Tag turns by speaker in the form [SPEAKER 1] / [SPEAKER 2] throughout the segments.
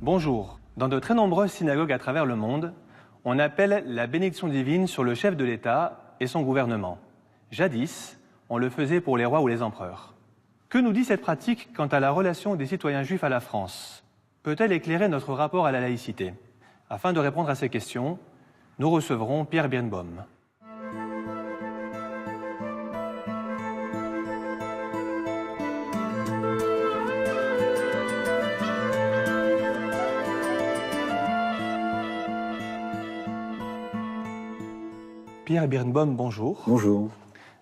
[SPEAKER 1] Bonjour. Dans de très nombreuses synagogues à travers le monde, on appelle la bénédiction divine sur le chef de l'État et son gouvernement. Jadis, on le faisait pour les rois ou les empereurs. Que nous dit cette pratique quant à la relation des citoyens juifs à la France? Peut-elle éclairer notre rapport à la laïcité? Afin de répondre à ces questions, nous recevrons Pierre Birnbaum. Pierre Birnbaum, bonjour.
[SPEAKER 2] Bonjour.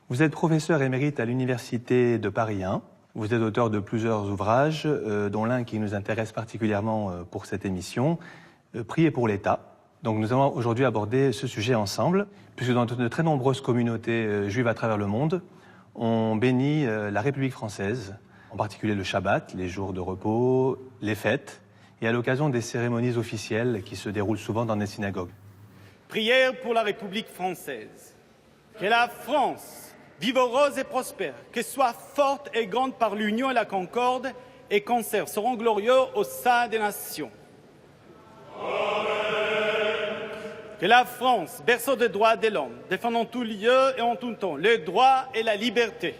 [SPEAKER 1] Vous êtes professeur émérite à l'Université de Paris 1. Vous êtes auteur de plusieurs ouvrages, dont l'un qui nous intéresse particulièrement pour cette émission, Prier pour l'État. Donc nous allons aujourd'hui aborder ce sujet ensemble, puisque dans de très nombreuses communautés juives à travers le monde, on bénit la République française, en particulier le Shabbat, les jours de repos, les fêtes, et à l'occasion des cérémonies officielles qui se déroulent souvent dans des synagogues.
[SPEAKER 3] Prière pour la République française. Que la France vive heureuse et prospère, qu'elle soit forte et grande par l'union et la concorde, et conserve son rang glorieux au sein des nations. Amen. Que la France, berceau des droits de l'homme, défende en tout lieu et en tout temps le droit et la liberté.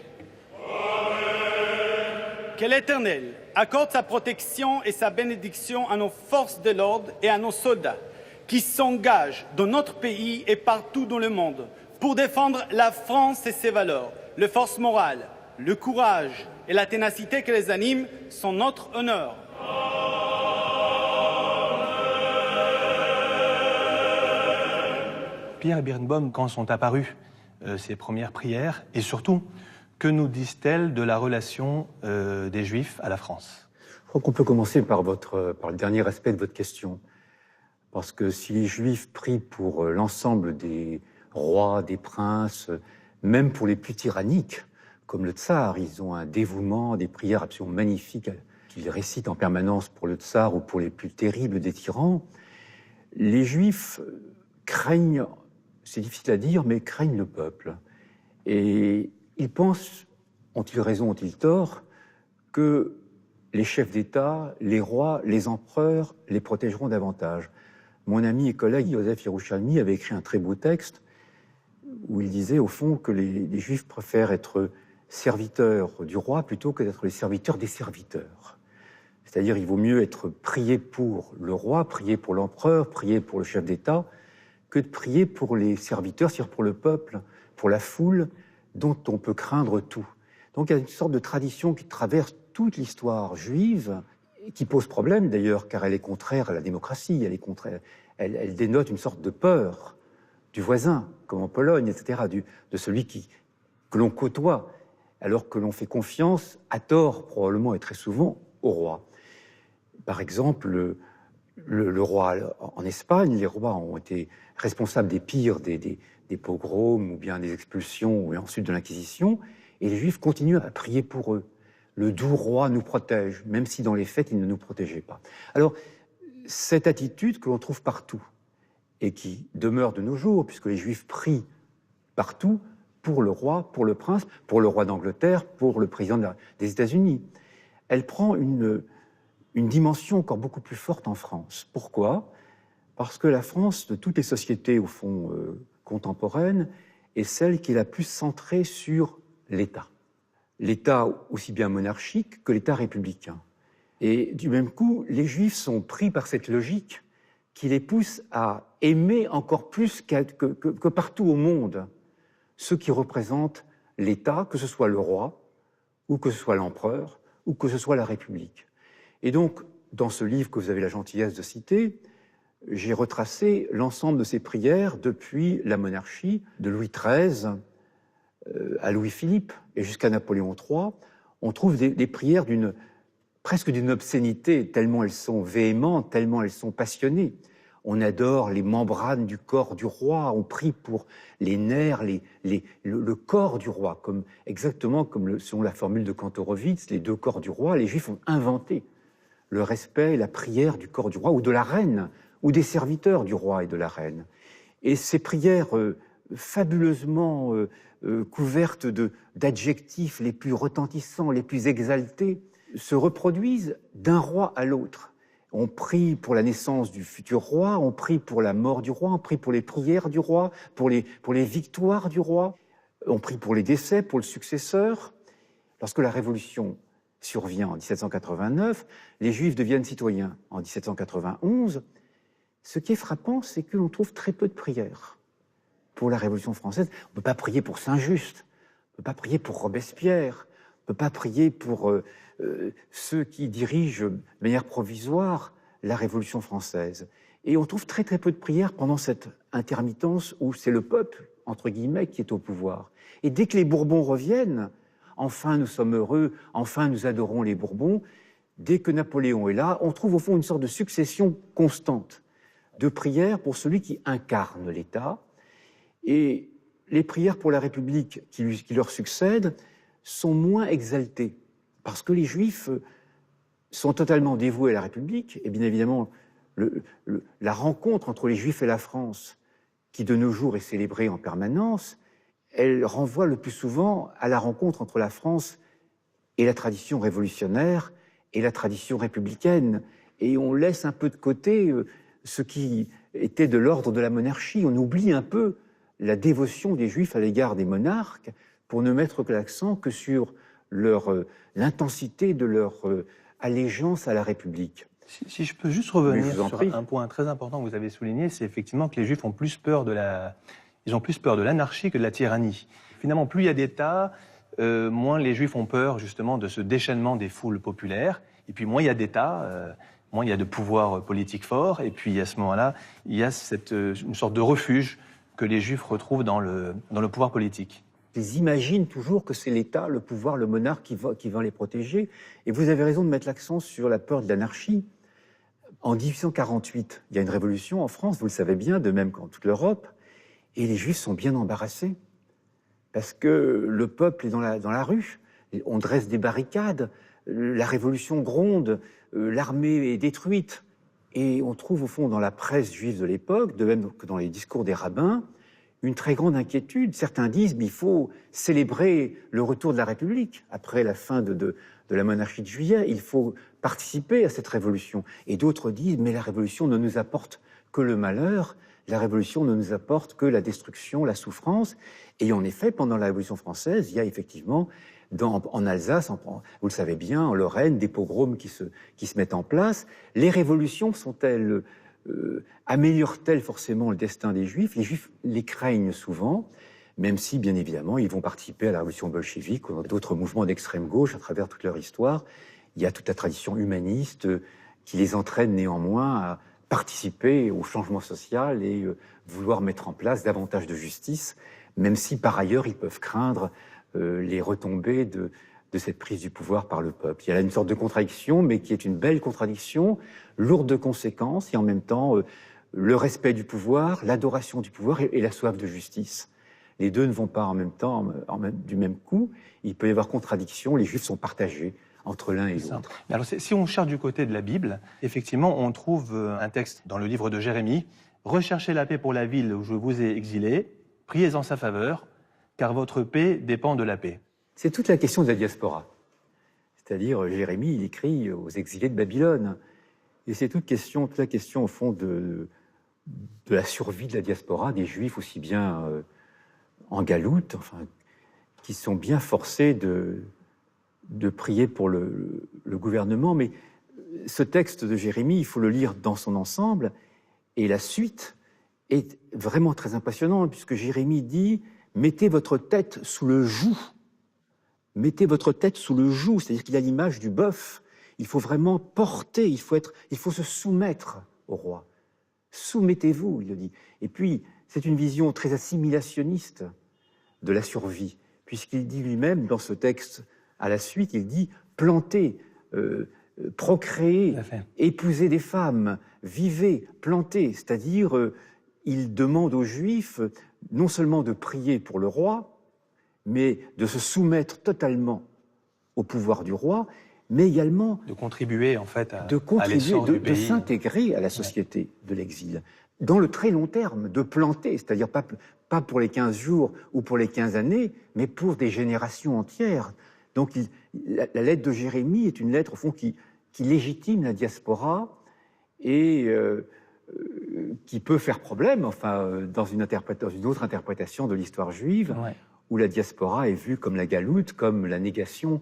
[SPEAKER 3] Amen. Que l'Éternel accorde sa protection et sa bénédiction à nos forces de l'ordre et à nos soldats, qui s'engagent dans notre pays et partout dans le monde pour défendre la France et ses valeurs. Les forces morales, le courage et la ténacité qui les animent sont notre honneur.
[SPEAKER 1] Pierre Birnbaum, quand sont apparues ces premières prières, et surtout, que nous disent-elles de la relation des Juifs à la France?
[SPEAKER 2] Je crois qu'on peut commencer par le dernier aspect de votre question. Parce que si les Juifs prient pour l'ensemble des rois, des princes, même pour les plus tyranniques, comme le tsar, ils ont un dévouement, des prières absolument magnifiques qu'ils récitent en permanence pour le tsar ou pour les plus terribles des tyrans, les Juifs craignent, c'est difficile à dire, mais craignent le peuple. Et ils pensent, ont-ils raison, ont-ils tort, que les chefs d'État, les rois, les empereurs les protégeront davantage. Mon ami et collègue Yosef Yerushalmi avait écrit un très beau texte où il disait au fond que les Juifs préfèrent être serviteurs du roi plutôt que d'être les serviteurs des serviteurs. C'est-à-dire il vaut mieux être prié pour le roi, prié pour l'empereur, prié pour le chef d'État, que de prier pour les serviteurs, c'est-à-dire pour le peuple, pour la foule dont on peut craindre tout. Donc il y a une sorte de tradition qui traverse toute l'histoire juive, qui pose problème d'ailleurs, car elle est contraire à la démocratie, elle dénote une sorte de peur du voisin, comme en Pologne, etc., de celui que l'on côtoie, alors que l'on fait confiance, à tort probablement et très souvent, au roi. Par exemple, le roi en Espagne, les rois ont été responsables des pires des pogroms ou bien des expulsions et ensuite de l'Inquisition, et les Juifs continuent à prier pour eux. Le doux roi nous protège, même si dans les faits, il ne nous protégeait pas. Alors, cette attitude que l'on trouve partout, et qui demeure de nos jours, puisque les Juifs prient partout pour le roi, pour le prince, pour le roi d'Angleterre, pour le président des États-Unis, elle prend une dimension encore beaucoup plus forte en France. Pourquoi? Parce que la France, de toutes les sociétés, au fond, contemporaines, est celle qui est la plus centrée sur l'État. L'État aussi bien monarchique que l'État républicain. Et du même coup, les Juifs sont pris par cette logique qui les pousse à aimer encore plus que partout au monde ceux qui représentent l'État, que ce soit le roi, ou que ce soit l'empereur, ou que ce soit la République. Et donc, dans ce livre que vous avez la gentillesse de citer, j'ai retracé l'ensemble de ces prières depuis la monarchie de Louis XIII à Louis-Philippe et jusqu'à Napoléon III. On trouve des prières presque d'une obscénité, tellement elles sont véhémentes, tellement elles sont passionnées. On adore les membranes du corps du roi, on prie pour les nerfs, le corps du roi, exactement comme selon la formule de Kantorowicz, les deux corps du roi. Les Juifs ont inventé le respect et la prière du corps du roi ou de la reine, ou des serviteurs du roi et de la reine. Et ces prières fabuleusement couvertes d'adjectifs les plus retentissants, les plus exaltés, se reproduisent d'un roi à l'autre. on prie pour la naissance du futur roi, on prie pour la mort du roi, on prie pour les prières du roi, pour les victoires du roi, on prie pour les décès, pour le successeur. Lorsque la Révolution survient en 1789, les Juifs deviennent citoyens en 1791. Ce qui est frappant, c'est que l'on trouve très peu de prières pour la Révolution française. On ne peut pas prier pour Saint-Just, on ne peut pas prier pour Robespierre, on ne peut pas prier pour ceux qui dirigent de manière provisoire la Révolution française. Et on trouve très très peu de prières pendant cette intermittence où c'est le peuple, entre guillemets, qui est au pouvoir. Et dès que les Bourbons reviennent, enfin nous sommes heureux, enfin nous adorons les Bourbons, dès que Napoléon est là, on trouve au fond une sorte de succession constante de prières pour celui qui incarne l'État. Et les prières pour la République qui leur succèdent sont moins exaltées, parce que les Juifs sont totalement dévoués à la République, et bien évidemment, la rencontre entre les Juifs et la France, qui de nos jours est célébrée en permanence, elle renvoie le plus souvent à la rencontre entre la France et la tradition révolutionnaire et la tradition républicaine. Et on laisse un peu de côté ce qui était de l'ordre de la monarchie. On oublie un peu la dévotion des Juifs à l'égard des monarques pour ne mettre l'accent que sur l'intensité de leur allégeance à la République.
[SPEAKER 1] Si je peux juste revenir sur un point très important que vous avez souligné, c'est effectivement que les Juifs ont plus peur de l'anarchie que de la tyrannie. Finalement, plus il y a d'États, moins les Juifs ont peur justement de ce déchaînement des foules populaires. Et puis moins il y a d'États, moins il y a de pouvoir politique fort. Et puis à ce moment-là, il y a une sorte de refuge que les Juifs retrouvent dans le pouvoir politique.
[SPEAKER 2] Ils imaginent toujours que c'est l'État, le pouvoir, le monarque qui va les protéger. Et vous avez raison de mettre l'accent sur la peur de l'anarchie. En 1848, il y a une révolution en France, vous le savez bien, de même qu'en toute l'Europe, et les Juifs sont bien embarrassés, parce que le peuple est dans la rue, on dresse des barricades, la révolution gronde, l'armée est détruite, et on trouve au fond dans la presse juive de l'époque, de même que dans les discours des rabbins, une très grande inquiétude. Certains disent qu'il faut célébrer le retour de la République après la fin de la monarchie de Juillet. Il faut participer à cette révolution. Et d'autres disent mais la révolution ne nous apporte que le malheur, la révolution ne nous apporte que la destruction, la souffrance. Et en effet, pendant la Révolution française, il y a effectivement en Alsace, vous le savez bien, en Lorraine, des pogroms qui se mettent en place. Les révolutions sont-elles améliorent-elles forcément le destin des Juifs? Les Juifs les craignent souvent, même si, bien évidemment, ils vont participer à la révolution bolchevique ou d'autres mouvements d'extrême gauche à travers toute leur histoire. Il y a toute la tradition humaniste qui les entraîne néanmoins à participer au changement social et vouloir mettre en place davantage de justice, même si, par ailleurs, ils peuvent craindre les retombées de cette prise du pouvoir par le peuple. Il y a là une sorte de contradiction, mais qui est une belle contradiction, lourde de conséquences, et en même temps le respect du pouvoir, l'adoration du pouvoir et la soif de justice. Les deux ne vont pas en même temps, du même coup. Il peut y avoir contradiction, les Juifs sont partagés entre l'un et l'autre.
[SPEAKER 1] Alors, si on cherche du côté de la Bible, effectivement, on trouve un texte dans le livre de Jérémie. « Recherchez la paix pour la ville où je vous ai exilé, priez en sa faveur, car votre paix dépend de la paix. »
[SPEAKER 2] C'est toute la question de la diaspora. C'est-à-dire, Jérémie, il écrit aux exilés de Babylone. Et c'est toute la question, au fond, de la survie de la diaspora, des Juifs aussi bien en galoute, enfin, qui sont bien forcés de prier pour le gouvernement. Mais ce texte de Jérémie, il faut le lire dans son ensemble. Et la suite est vraiment très impressionnante, puisque Jérémie dit « Mettez votre tête sous le joug ». Mettez votre tête sous le joug, c'est-à-dire qu'il a l'image du bœuf. Il faut vraiment porter, il faut se soumettre au roi. Soumettez-vous, il le dit. Et puis, c'est une vision très assimilationniste de la survie, puisqu'il dit lui-même, dans ce texte, à la suite, il dit « plantez, procréez, épousez des femmes, vivez, plantez ». C'est-à-dire, il demande aux Juifs non seulement de prier pour le roi, mais de se soumettre totalement au pouvoir du roi, mais également
[SPEAKER 1] de contribuer en fait
[SPEAKER 2] à l'essor du pays, de s'intégrer à la société de l'exil. Dans le très long terme, de planter, c'est-à-dire pas pour les 15 jours ou pour les 15 années, mais pour des générations entières. Donc la lettre de Jérémie est une lettre au fond qui légitime la diaspora et qui peut faire problème, enfin, dans une autre interprétation de l'histoire juive,
[SPEAKER 1] Ouais.
[SPEAKER 2] où la diaspora est vue comme la galoute, comme la négation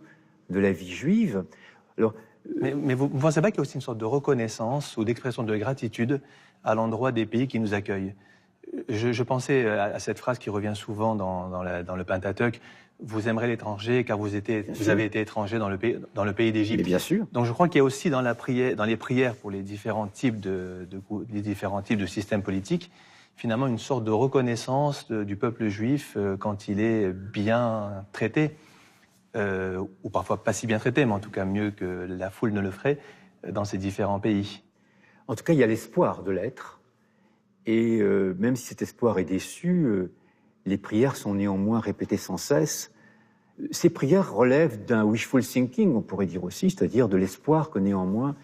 [SPEAKER 2] de la vie juive. Alors,
[SPEAKER 1] Mais vous ne pensez pas qu'il y a aussi une sorte de reconnaissance ou d'expression de gratitude à l'endroit des pays qui nous accueillent? Je pensais à cette phrase qui revient souvent dans le Pentateuque: vous aimerez l'étranger car vous avez été étranger dans le pays d'Égypte.
[SPEAKER 2] mais bien sûr,
[SPEAKER 1] Donc je crois qu'il y a aussi dans les prières pour les différents types de systèmes politiques, finalement une sorte de reconnaissance du peuple juif quand il est bien traité, ou parfois pas si bien traité, mais en tout cas mieux que la foule ne le ferait, dans ces différents pays.
[SPEAKER 2] en tout cas, il y a l'espoir de l'être. Et même si cet espoir est déçu, les prières sont néanmoins répétées sans cesse. Ces prières relèvent d'un wishful thinking, on pourrait dire aussi, c'est-à-dire de l'espoir que néanmoins,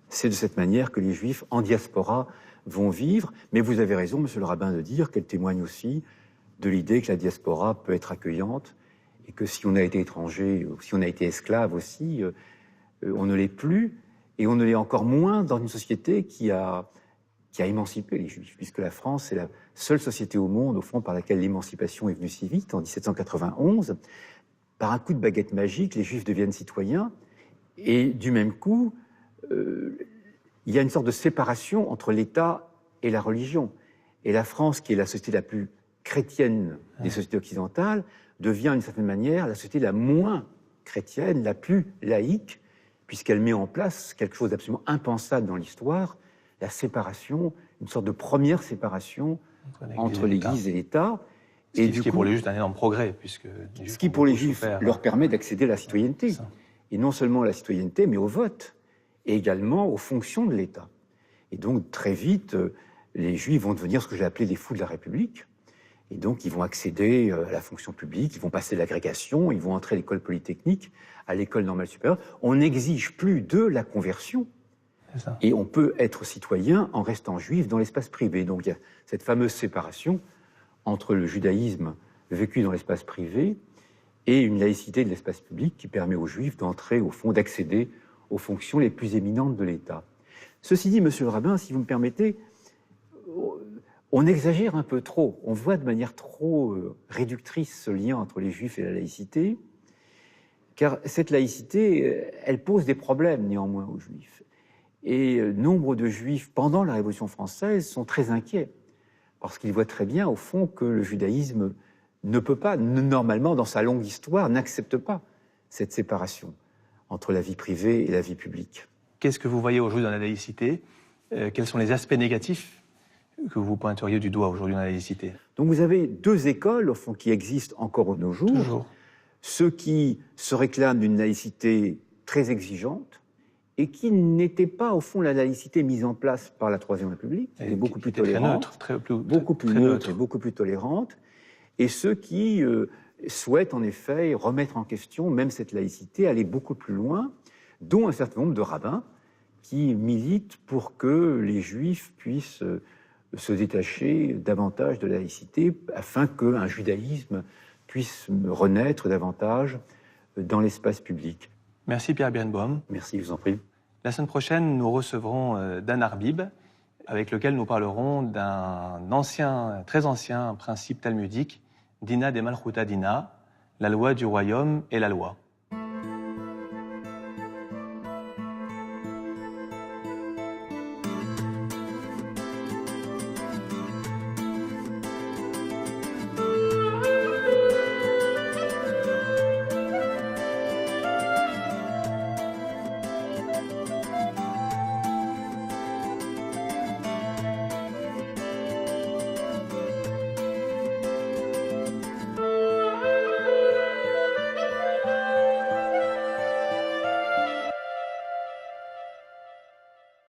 [SPEAKER 2] c'est de cette manière que les Juifs en diaspora vont vivre. Mais vous avez raison, monsieur le rabbin, de dire qu'elle témoigne aussi de l'idée que la diaspora peut être accueillante et que si on a été étranger, ou si on a été esclave aussi, on ne l'est plus, et on ne l'est encore moins dans une société qui a émancipé les Juifs, puisque la France est la seule société au monde, au fond, par laquelle l'émancipation est venue si vite, en 1791. Par un coup de baguette magique, les Juifs deviennent citoyens, et du même coup, il y a une sorte de séparation entre l'État et la religion. Et la France, qui est la société la plus chrétienne des sociétés occidentales, devient d'une certaine manière la société la moins chrétienne, la plus laïque, puisqu'elle met en place quelque chose d'absolument impensable dans l'histoire, la séparation, une sorte de première séparation entre l'Église et l'État.
[SPEAKER 1] Ce qui est pour les Juifs un énorme progrès, puisque
[SPEAKER 2] ce qui pour les Juifs leur permet d'accéder à la citoyenneté. Et non seulement à la citoyenneté, mais au vote, et également aux fonctions de l'État. Et donc très vite, les Juifs vont devenir ce que j'ai appelé les fous de la République. Et donc ils vont accéder à la fonction publique, ils vont passer l'agrégation, ils vont entrer à l'école polytechnique, à l'école normale supérieure. On n'exige plus de la conversion. Et on peut être citoyen en restant juif dans l'espace privé. Donc il y a cette fameuse séparation entre le judaïsme vécu dans l'espace privé et une laïcité de l'espace public qui permet aux juifs d'entrer, au fond, d'accéder aux fonctions les plus éminentes de l'État. Ceci dit, monsieur le rabbin, si vous me permettez, on exagère un peu trop. On voit de manière trop réductrice ce lien entre les juifs et la laïcité, car cette laïcité, elle pose des problèmes néanmoins aux juifs. Et nombre de juifs, pendant la Révolution française, sont très inquiets, parce qu'ils voient très bien, au fond, que le judaïsme ne peut pas, normalement, dans sa longue histoire, n'accepte pas cette séparation entre la vie privée et la vie publique.
[SPEAKER 1] Qu'est-ce que vous voyez aujourd'hui dans la laïcité? Quels sont les aspects négatifs que vous pointeriez du doigt aujourd'hui dans la laïcité?
[SPEAKER 2] Donc vous avez deux écoles, au fond, qui existent encore de nos jours.
[SPEAKER 1] Toujours.
[SPEAKER 2] Ceux qui se réclament d'une laïcité très exigeante, et qui n'était pas, au fond, la laïcité mise en place par la Troisième République, qui était beaucoup plus tolérante, beaucoup plus neutre et beaucoup plus tolérante, et ceux qui souhaitent, en effet, remettre en question même cette laïcité, aller beaucoup plus loin, dont un certain nombre de rabbins qui militent pour que les Juifs puissent se détacher davantage de la laïcité, afin qu'un judaïsme puisse renaître davantage dans l'espace public.
[SPEAKER 1] Merci Pierre Birnbaum.
[SPEAKER 2] Merci, je vous en prie.
[SPEAKER 1] La semaine prochaine, nous recevrons Dan Arbib, avec lequel nous parlerons d'un très ancien principe talmudique, Dina de Malchuta Dina, la loi du royaume et la loi.